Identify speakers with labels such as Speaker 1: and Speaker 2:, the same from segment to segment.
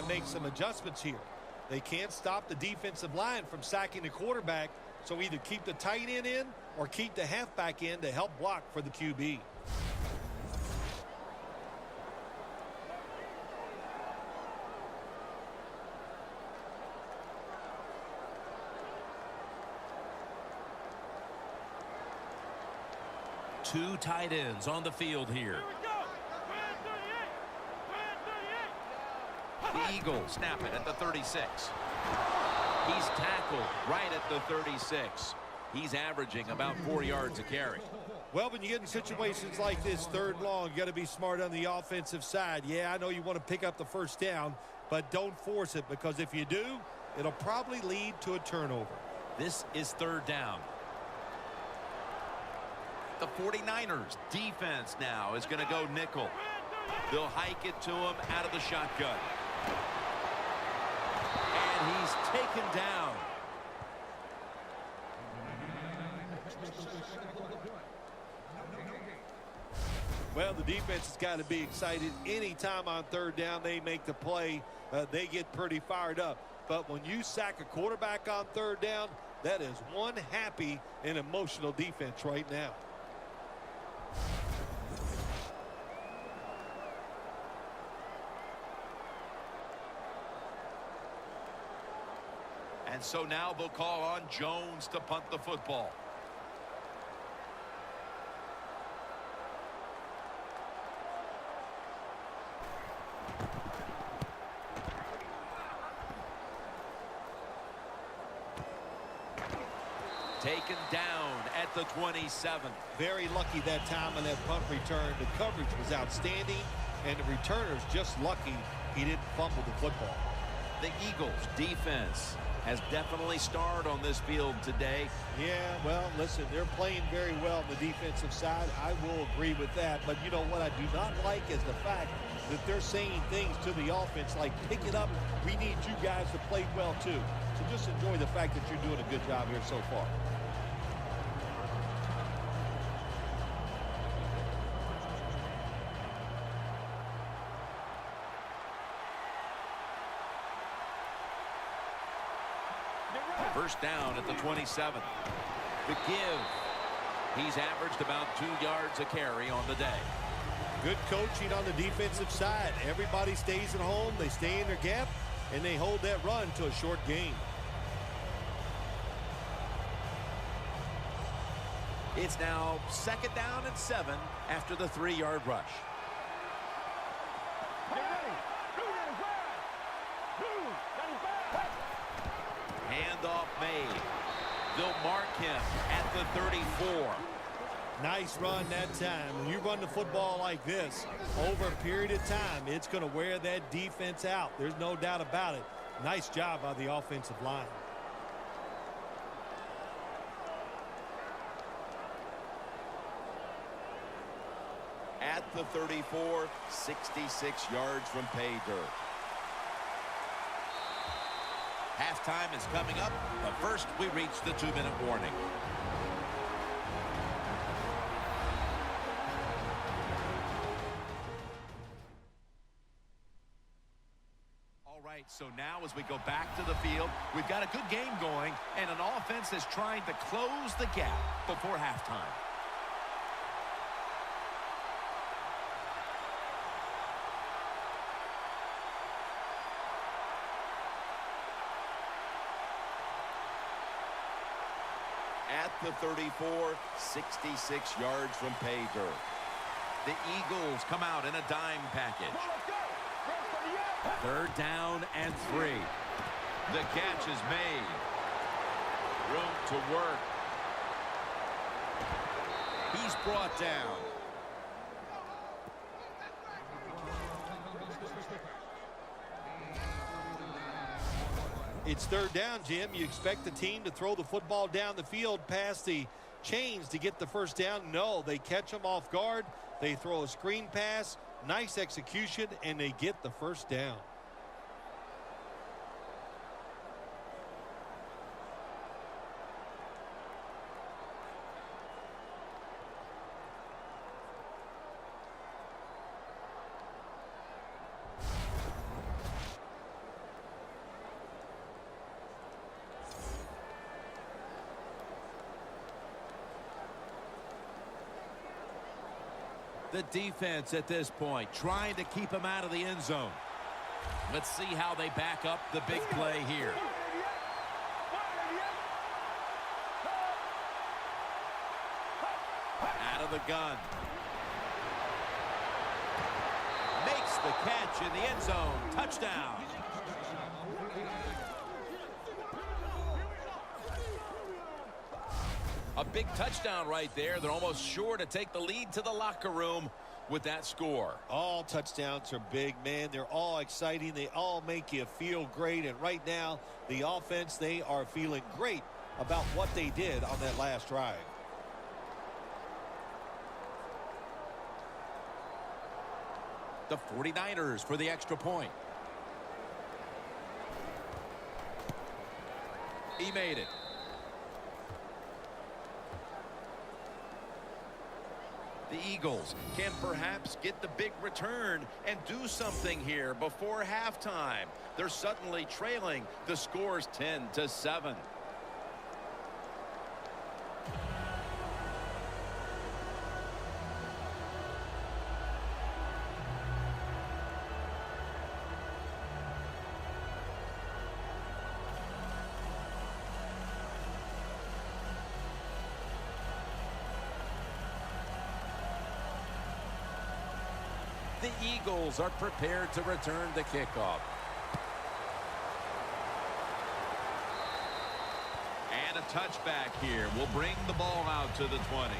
Speaker 1: to make some adjustments here. They can't stop the defensive line from sacking the quarterback, so either keep the tight end in or keep the halfback in to help block for the QB.
Speaker 2: Two tight ends on the field here. The Eagles snap it at the 36. He's tackled right at the 36. He's averaging about 4 yards a carry.
Speaker 1: Well, when you get in situations like this, third and long, you got to be smart on the offensive side. Yeah, I know you want to pick up the first down, but don't force it, because if you do, it'll probably lead to a turnover.
Speaker 2: This is third down. The 49ers defense now is going to go nickel. They'll hike it to him out of the shotgun. And he's taken down.
Speaker 1: Well, the defense has got to be excited. Anytime on third down they make the play, they get pretty fired up. But when you sack a quarterback on third down, that is one happy and emotional defense right now.
Speaker 2: And so now they'll call on Jones to punt the football. Taken down at the 27.
Speaker 1: Very lucky that time on that punt return. The coverage was outstanding, and the returner's just lucky he didn't fumble the football.
Speaker 2: The Eagles defense has definitely starred on this field today.
Speaker 1: Yeah, well, listen, they're playing very well on the defensive side. I will agree with that. But you know what I do not like is the fact that they're saying things to the offense like, pick it up, we need you guys to play well too. So just enjoy the fact that you're doing a good job here so far.
Speaker 2: First down at the 27. The give. He's averaged about 2 yards a carry on the day.
Speaker 1: Good coaching on the defensive side. Everybody stays at home. They stay in their gap, and they hold that run to a short gain.
Speaker 2: It's now second down and 7 after the 3-yard rush. Handoff made. They'll mark him at the 34.
Speaker 1: Nice run that time. When you run the football like this over a period of time, it's going to wear that defense out. There's no doubt about it. Nice job by the offensive line.
Speaker 2: At the 34, 66 yards from pay dirt. Halftime is coming up, but first we reach the 2-minute warning. All right, so now as we go back to the field, we've got a good game going, and an offense is trying to close the gap before halftime. At the 34, 66 yards from pay dirt. The Eagles come out in a dime package. Third down and 3. The catch is made. Room to work. He's brought down.
Speaker 1: It's third down, Jim. You expect the team to throw the football down the field past the chains to get the first down. No, they catch them off guard. They throw a screen pass. Nice execution, and they get the first down.
Speaker 2: The defense at this point trying to keep him out of the end zone. Let's see how they back up the big play here. Out of the gun. Makes the catch in the end zone. Touchdown. A big touchdown right there. They're almost sure to take the lead to the locker room with that score.
Speaker 1: All touchdowns are big, man. They're all exciting. They all make you feel great. And right now, the offense, they are feeling great about what they did on that last drive.
Speaker 2: The 49ers for the extra point. He made it. The Eagles can perhaps get the big return and do something here before halftime. They're suddenly trailing. The score's 10-7. The Eagles are prepared to return the kickoff. And a touchback here will bring the ball out to the 20.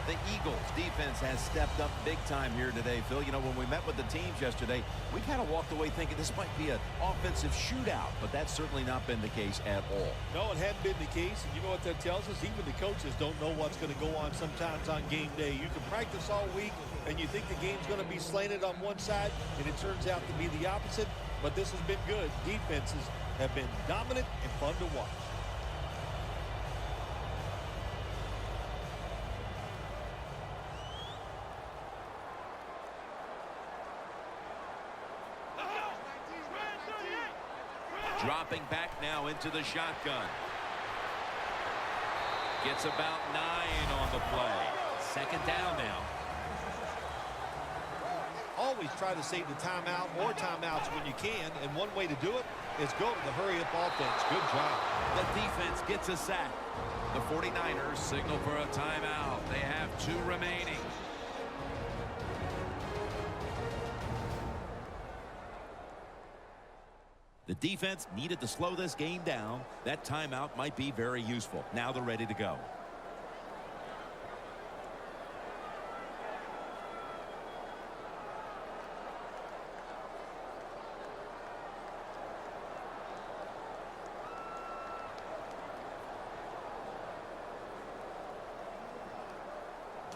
Speaker 2: The Eagles defense has stepped up big time here today, Phil. You know, when we met with the teams yesterday, we kind of walked away thinking this might be an offensive shootout, but that's certainly not been the case at all.
Speaker 1: No, it hadn't been the case, and you know what that tells us? Even the coaches don't know what's going to go on sometimes on game day. You can practice all week, and you think the game's going to be slanted on one side, and it turns out to be the opposite, but this has been good. Defenses have been dominant and fun to watch.
Speaker 2: Dropping back now into the shotgun. Gets about 9 on the play. Second down now.
Speaker 1: Always try to save the timeout or timeouts when you can, and one way to do it is go to the hurry-up offense. Good job.
Speaker 2: The defense gets a sack. The 49ers signal for a timeout. They have 2 remaining. The defense needed to slow this game down. That timeout might be very useful. Now they're ready to go.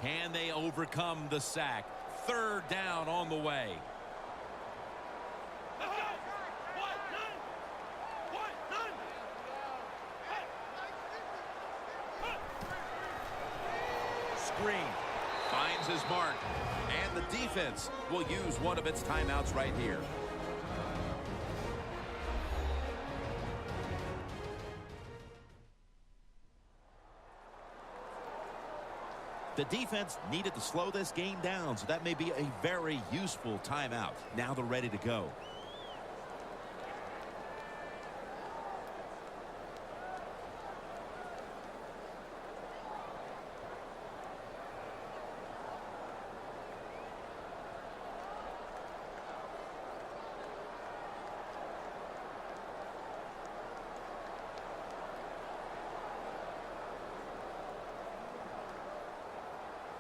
Speaker 2: Can they overcome the sack? Third down on the way. Screen. Finds his mark. And the defense will use one of its timeouts right here. The defense needed to slow this game down, so that may be a very useful timeout. Now they're ready to go.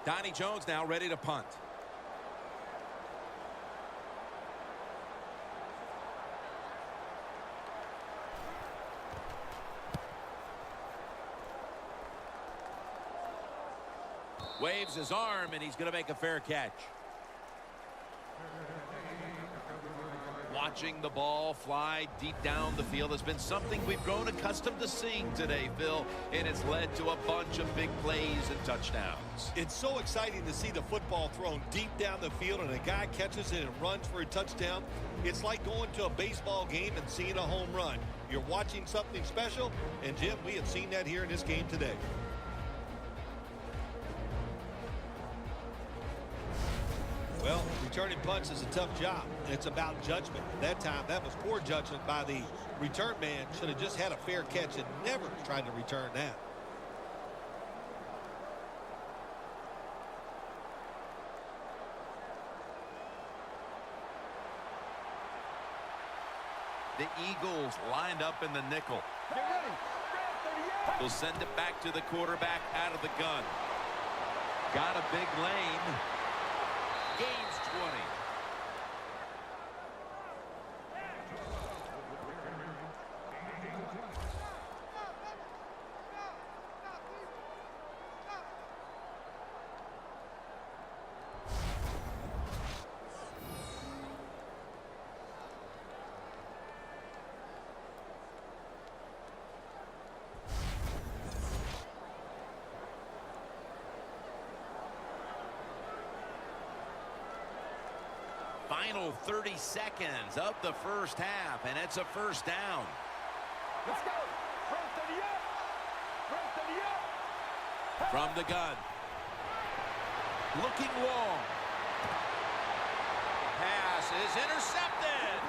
Speaker 2: Donnie Jones now ready to punt. Waves his arm, and he's going to make a fair catch. Watching the ball fly deep down the field has been something we've grown accustomed to seeing today, Phil, and it's led to a bunch of big plays and touchdowns.
Speaker 1: It's so exciting to see the football thrown deep down the field and a guy catches it and runs for a touchdown. It's like going to a baseball game and seeing a home run. You're watching something special, and Jim, we have seen that here in this game today. Well, returning punts is a tough job. It's about judgment. That time, that was poor judgment by the return man. Should have just had a fair catch and never tried to return that.
Speaker 2: The Eagles lined up in the nickel.
Speaker 3: Get ready.
Speaker 2: They'll send it back to the quarterback out of the gun. Got a big lane. Gains 20. Final 30 seconds of the first half, and it's a first down.
Speaker 3: Let's go. First and up. First and up.
Speaker 2: From the gun. Looking long. Pass is intercepted.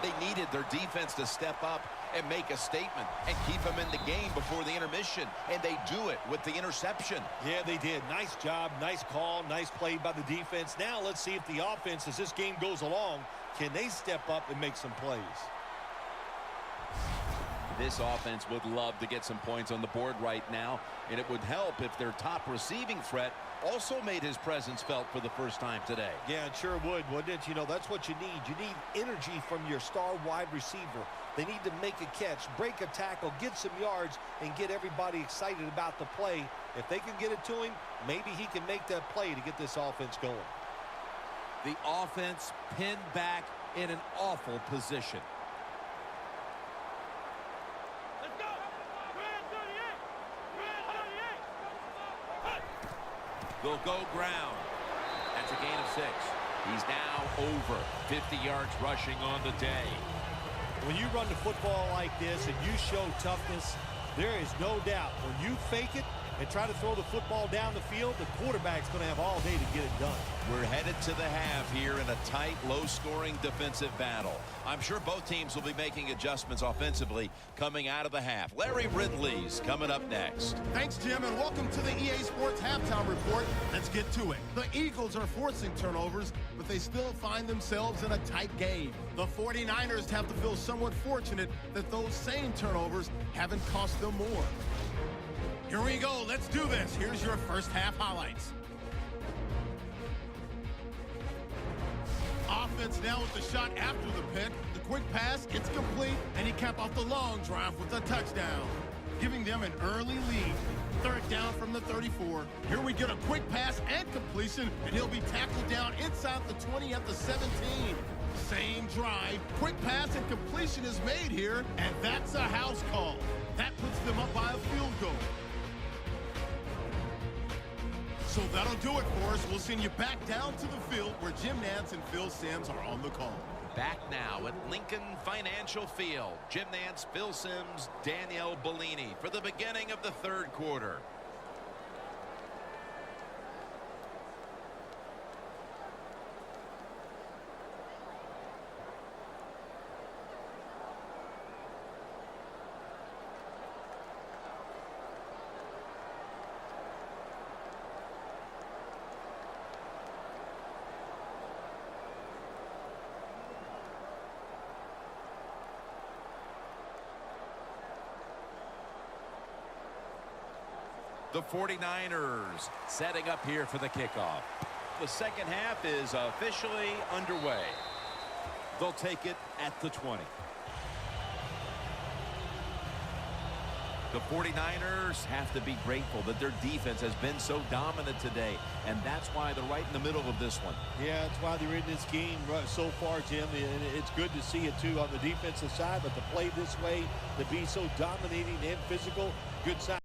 Speaker 2: They needed their defense to step up and make a statement and keep them in the game before the intermission, and they do it with the interception.
Speaker 1: Yeah, they did. Nice job, nice call, nice play by the defense. Now let's see if the offense, as this game goes along, can they step up and make some plays.
Speaker 2: This offense would love to get some points on the board right now, and it would help if their top receiving threat also made his presence felt for the first time today.
Speaker 1: Yeah, it sure would, wouldn't it? You know, that's what you need. You need energy from your star wide receiver. They need to make a catch, break a tackle, get some yards, and get everybody excited about the play. If they can get it to him, maybe he can make that play to get this offense going.
Speaker 2: The offense pinned back in an awful position. They'll go ground. That's a gain of 6. He's now over 50 yards rushing on the day.
Speaker 1: When you run the football like this and you show toughness, there is no doubt when you fake it and try to throw the football down the field, the quarterback's going to have all day to get it done.
Speaker 2: We're headed to the half here in a tight, low-scoring defensive battle. I'm sure both teams will be making adjustments offensively coming out of the half. Larry Ridley's coming up next.
Speaker 4: Thanks, Jim, and welcome to the EA Sports Halftime Report. Let's get to it. The Eagles are forcing turnovers, but they still find themselves in a tight game. The 49ers have to feel somewhat fortunate that those same turnovers haven't cost them more. Here we go. Let's do this. Here's your first half highlights. Offense now with the shot after the pick. The quick pass, it's complete, and he capped off the long drive with a touchdown, giving them an early lead. Third down from the 34. Here we get a quick pass and completion, and he'll be tackled down inside the 20 at the 17. Same drive, quick pass and completion is made here, and that's a house call. That puts them up by a field goal. So that'll do it for us. We'll send you back down to the field where Jim Nantz and Phil Simms are on the call.
Speaker 2: Back now at Lincoln Financial Field. Jim Nantz, Phil Simms, Danielle Bellini for the beginning of the third quarter. The 49ers setting up here for the kickoff. The second half is officially underway. They'll take it at the 20. The 49ers have to be grateful that their defense has been so dominant today, and that's why they're right in the middle of this one.
Speaker 1: Yeah, that's why they're in this game so far, Jim, and it's good to see it, too, on the defensive side, but to play this way, to be so dominating and physical, good sign.